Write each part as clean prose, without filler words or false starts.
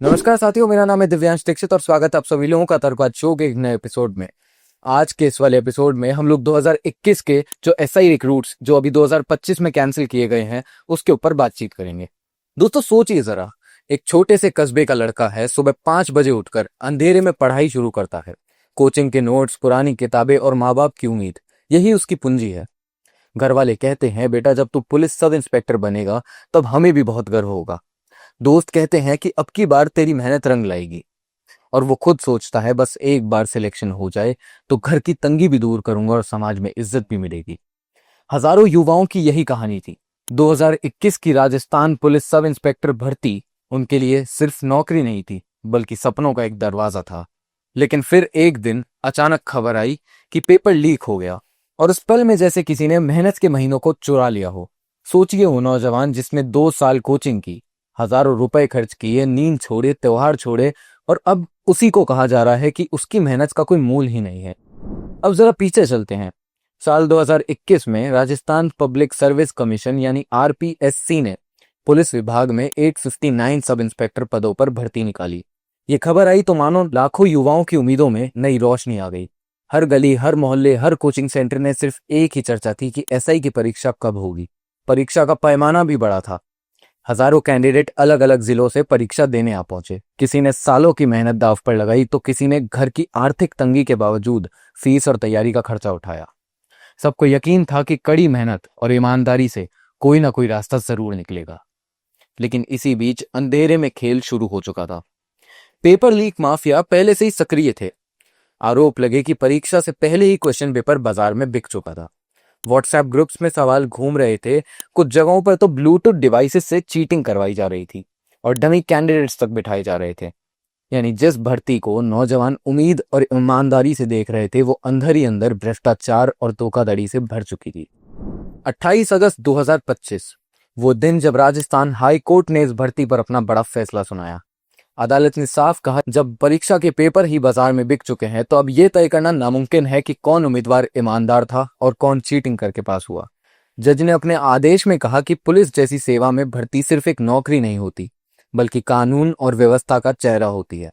नमस्कार साथियों, मेरा नाम है दिव्यांश दीक्षित और स्वागत है आप सभी लोगों का तर्कवाद शो के एक नए एपिसोड में। आज के इस वाले एपिसोड में हम लोग 2021 के जो एसआई रिक्रूट्स जो अभी 2025 में कैंसिल किए गए हैं उसके ऊपर बातचीत करेंगे। दोस्तों सोचिए जरा, एक छोटे से कस्बे का लड़का है, सुबह 5 बजे उठकर अंधेरे में पढ़ाई शुरू करता है। कोचिंग के नोट्स, पुरानी किताबें और माँ बाप की उम्मीद, यही उसकी पूंजी है। घर वाले कहते हैं, बेटा जब तू पुलिस सब इंस्पेक्टर बनेगा तब हमें भी बहुत गर्व होगा। दोस्त कहते हैं कि अब की बार तेरी मेहनत रंग लाएगी। और वो खुद सोचता है, बस एक बार सिलेक्शन हो जाए तो घर की तंगी भी दूर करूंगा और समाज में इज्जत भी मिलेगी। हजारों युवाओं की यही कहानी थी। 2021 की राजस्थान पुलिस सब इंस्पेक्टर भर्ती उनके लिए सिर्फ नौकरी नहीं थी, बल्कि सपनों का एक दरवाजा था। लेकिन फिर एक दिन अचानक खबर आई कि पेपर लीक हो गया, और उस पल में जैसे किसी ने मेहनत के महीनों को चुरा लिया हो। सोचिए, वो नौजवान जिसने 2 साल कोचिंग की, हजारों रुपए खर्च किए, नींद छोड़े, त्योहार छोड़े, और अब उसी को कहा जा रहा है कि उसकी मेहनत का कोई मूल ही नहीं है। अब जरा पीछे चलते हैं। साल 2021 में राजस्थान पब्लिक सर्विस कमीशन यानी आरपीएससी ने पुलिस विभाग में 859 सब इंस्पेक्टर पदों पर भर्ती निकाली। ये खबर आई तो मानो लाखों युवाओं की उम्मीदों में नई रोशनी आ गई। हर गली, हर मोहल्ले, हर कोचिंग सेंटर में सिर्फ एक ही चर्चा थी कि एसआई की परीक्षा कब होगी। परीक्षा का पैमाना भी बड़ा था। हजारों कैंडिडेट अलग अलग जिलों से परीक्षा देने आ पहुंचे। किसी ने सालों की मेहनत दांव पर लगाई तो किसी ने घर की आर्थिक तंगी के बावजूद फीस और तैयारी का खर्चा उठाया। सबको यकीन था कि कड़ी मेहनत और ईमानदारी से कोई ना कोई रास्ता जरूर निकलेगा। लेकिन इसी बीच अंधेरे में खेल शुरू हो चुका था। पेपर लीक माफिया पहले से ही सक्रिय थे। आरोप लगे कि परीक्षा से पहले ही क्वेश्चन पेपर बाजार में बिक चुका था। व्हाट्सएप ग्रुप्स में सवाल घूम रहे थे। कुछ जगहों पर तो ब्लूटूथ डिवाइसेस से चीटिंग करवाई जा रही थी और डमी कैंडिडेट्स तक बिठाए जा रहे थे। यानी जिस भर्ती को नौजवान उम्मीद और ईमानदारी से देख रहे थे, वो अंदर ही अंदर भ्रष्टाचार और धोखाधड़ी से भर चुकी थी। 28 अगस्त 2025 वो दिन जब राजस्थान हाई कोर्ट ने इस भर्ती पर अपना बड़ा फैसला सुनाया। अदालत ने साफ कहा, जब परीक्षा के पेपर ही बाजार में बिक चुके हैं तो अब यह तय करना नामुमकिन है कि कौन उम्मीदवार ईमानदार था और कौन चीटिंग करके पास हुआ। जज ने अपने आदेश में कहा कि पुलिस जैसी सेवा में भर्ती सिर्फ एक नौकरी नहीं होती, बल्कि कानून और व्यवस्था का चेहरा होती है।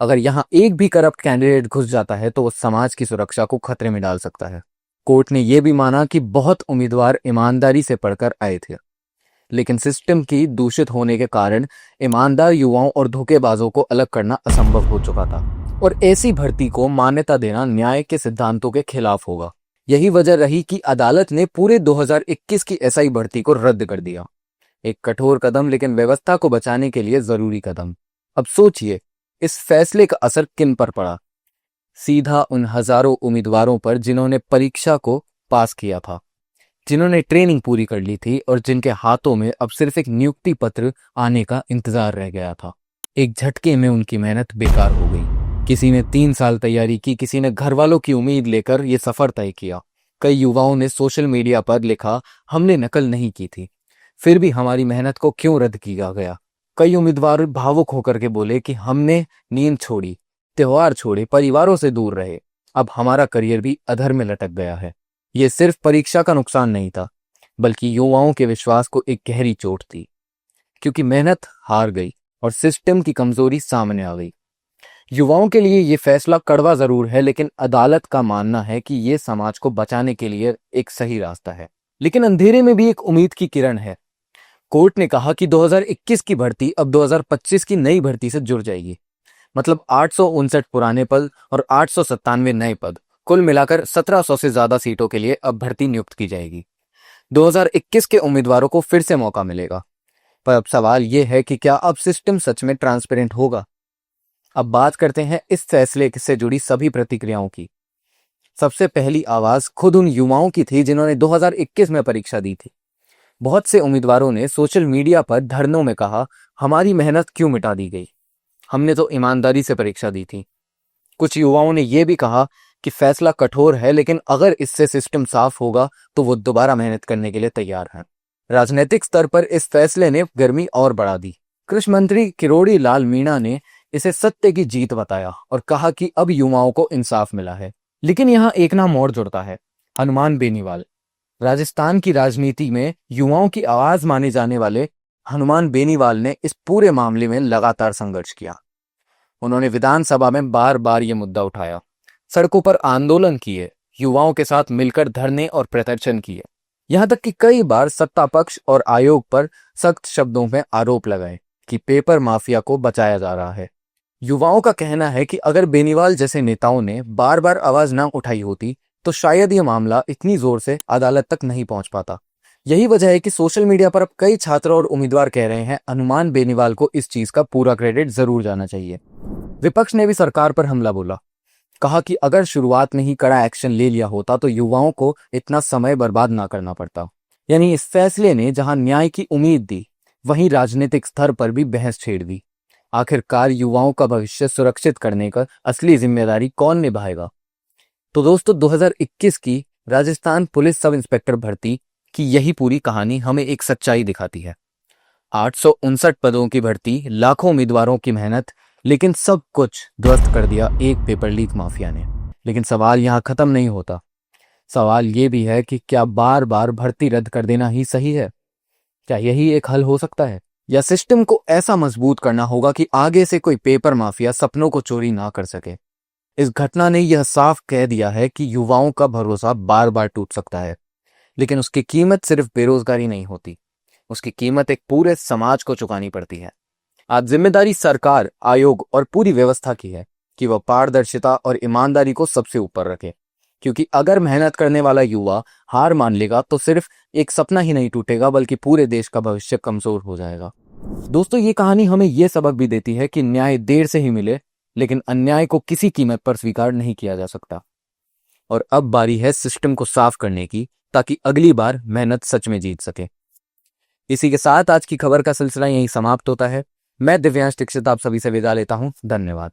अगर यहाँ एक भी करप्ट कैंडिडेट घुस जाता है तो वो समाज की सुरक्षा को खतरे में डाल सकता है। कोर्ट ने यह भी माना कि बहुत उम्मीदवार ईमानदारी से पढ़कर आए थे, लेकिन सिस्टम की दूषित होने के कारण ईमानदार युवाओं और धोखेबाजों को अलग करना असंभव हो चुका था। और ऐसी भर्ती को मान्यता देना न्याय के सिद्धांतों के खिलाफ होगा। यही वजह रही कि अदालत ने पूरे 2021 की एसआई भर्ती को रद्द कर दिया। एक कठोर कदम, लेकिन व्यवस्था को बचाने के लिए जरूरी कदम। अब सोचिए, इस फैसले का असर किन पर पड़ा? सीधा उन हजारों उम्मीदवारों पर जिन्होंने परीक्षा को पास किया था, जिन्होंने ट्रेनिंग पूरी कर ली थी और जिनके हाथों में अब सिर्फ एक नियुक्ति पत्र आने का इंतजार रह गया था। एक झटके में उनकी मेहनत बेकार हो गई। किसी ने 3 साल तैयारी की, किसी ने घर वालों की उम्मीद लेकर ये सफर तय किया। कई युवाओं ने सोशल मीडिया पर लिखा, हमने नकल नहीं की थी, फिर भी हमारी मेहनत को क्यों रद्द किया गया। कई उम्मीदवार भावुक होकर के बोले कि हमने नींद छोड़ी, त्योहार छोड़े, परिवारों से दूर रहे, अब हमारा करियर भी अधर में लटक गया है। ये सिर्फ परीक्षा का नुकसान नहीं था, बल्कि युवाओं के विश्वास को एक गहरी चोट थी, क्योंकि मेहनत हार गई और सिस्टम की कमजोरी सामने आ गई। युवाओं के लिए ये फैसला कड़वा जरूर है, लेकिन अदालत का मानना है कि ये समाज को बचाने के लिए एक सही रास्ता है। लेकिन अंधेरे में भी एक उम्मीद की किरण है। कोर्ट ने कहा कि 2021 की भर्ती अब 2025 की नई भर्ती से जुड़ जाएगी। मतलब 859 पुराने पद और 897 नए पद, कुल मिलाकर 1700 से ज्यादा सीटों के लिए अब भर्ती नियुक्त की जाएगी। 2021 के उम्मीदवारों को फिर से मौका मिलेगा। पर अब सवाल यह है कि क्या अब सिस्टम सच में ट्रांसपेरेंट होगा? अब बात करते हैं इस फैसले से जुड़ी सभी प्रतिक्रियाओं की। सबसे पहली आवाज खुद उन युवाओं की थी जिन्होंने 2021 में परीक्षा दी थी। बहुत से उम्मीदवारों ने सोशल मीडिया पर धरनों में कहा, हमारी मेहनत क्यों मिटा दी गई, हमने तो ईमानदारी से परीक्षा दी थी। कुछ युवाओं ने यह भी कहा कि फैसला कठोर है, लेकिन अगर इससे सिस्टम साफ होगा तो वो दोबारा मेहनत करने के लिए तैयार हैं। राजनीतिक स्तर पर इस फैसले ने गर्मी और बढ़ा दी। कृषि मंत्री किरोड़ी लाल मीणा ने इसे सत्य की जीत बताया और कहा कि अब युवाओं को इंसाफ मिला है। लेकिन यहाँ एक नाम और जुड़ता है, हनुमान बेनीवाल। राजस्थान की राजनीति में युवाओं की आवाज माने जाने वाले हनुमान बेनीवाल ने इस पूरे मामले में लगातार संघर्ष किया। उन्होंने विधानसभा में बार बार ये मुद्दा उठाया, सड़कों पर आंदोलन किए, युवाओं के साथ मिलकर धरने और प्रदर्शन किए, यहाँ तक कि कई बार सत्ता पक्ष और आयोग पर सख्त शब्दों में आरोप लगाए कि पेपर माफिया को बचाया जा रहा है। युवाओं का कहना है कि अगर बेनीवाल जैसे नेताओं ने बार बार आवाज ना उठाई होती तो शायद ये मामला इतनी जोर से अदालत तक नहीं पहुंच पाता। यही वजह है कि सोशल मीडिया पर अब कई छात्र और उम्मीदवार कह रहे हैं हनुमान बेनीवाल को इस चीज का पूरा क्रेडिट जरूर जाना चाहिए। विपक्ष ने भी सरकार पर हमला बोला, कहा कि अगर शुरुआत में ही कड़ा एक्शन ले लिया होता तो युवाओं को इतना समय बर्बाद ना करना पड़ता। यानी इस फैसले ने जहां न्याय की उम्मीद दी, वहीं राजनीतिक स्तर पर भी बहस छेड़ दी। आखिरकार युवाओं का भविष्य सुरक्षित करने का असली जिम्मेदारी कौन निभाएगा? तो दोस्तों, 2021 की राजस्थान पुलिस सब इंस्पेक्टर भर्ती की यही पूरी कहानी हमें एक सच्चाई दिखाती है। 859 पदों की भर्ती, लाखों उम्मीदवारों की मेहनत, लेकिन सब कुछ ध्वस्त कर दिया एक पेपर लीक माफिया ने। लेकिन सवाल यहाँ खत्म नहीं होता। सवाल ये भी है कि क्या बार बार भर्ती रद्द कर देना ही सही है? क्या यही एक हल हो सकता है, या सिस्टम को ऐसा मजबूत करना होगा कि आगे से कोई पेपर माफिया सपनों को चोरी ना कर सके? इस घटना ने यह साफ कह दिया है कि युवाओं का भरोसा बार बार टूट सकता है, लेकिन उसकी कीमत सिर्फ बेरोजगारी नहीं होती, उसकी कीमत एक पूरे समाज को चुकानी पड़ती है। आज जिम्मेदारी सरकार, आयोग और पूरी व्यवस्था की है कि वह पारदर्शिता और ईमानदारी को सबसे ऊपर रखे, क्योंकि अगर मेहनत करने वाला युवा हार मान लेगा तो सिर्फ एक सपना ही नहीं टूटेगा, बल्कि पूरे देश का भविष्य कमजोर हो जाएगा। दोस्तों, ये कहानी हमें यह सबक भी देती है कि न्याय देर से ही मिले, लेकिन अन्याय को किसी कीमत पर स्वीकार नहीं किया जा सकता। और अब बारी है सिस्टम को साफ करने की, ताकि अगली बार मेहनत सच में जीत सके। इसी के साथ आज की खबर का सिलसिला यहीं समाप्त होता है। मैं दिव्यांश दीक्षित आप सभी से विदा लेता हूं। धन्यवाद।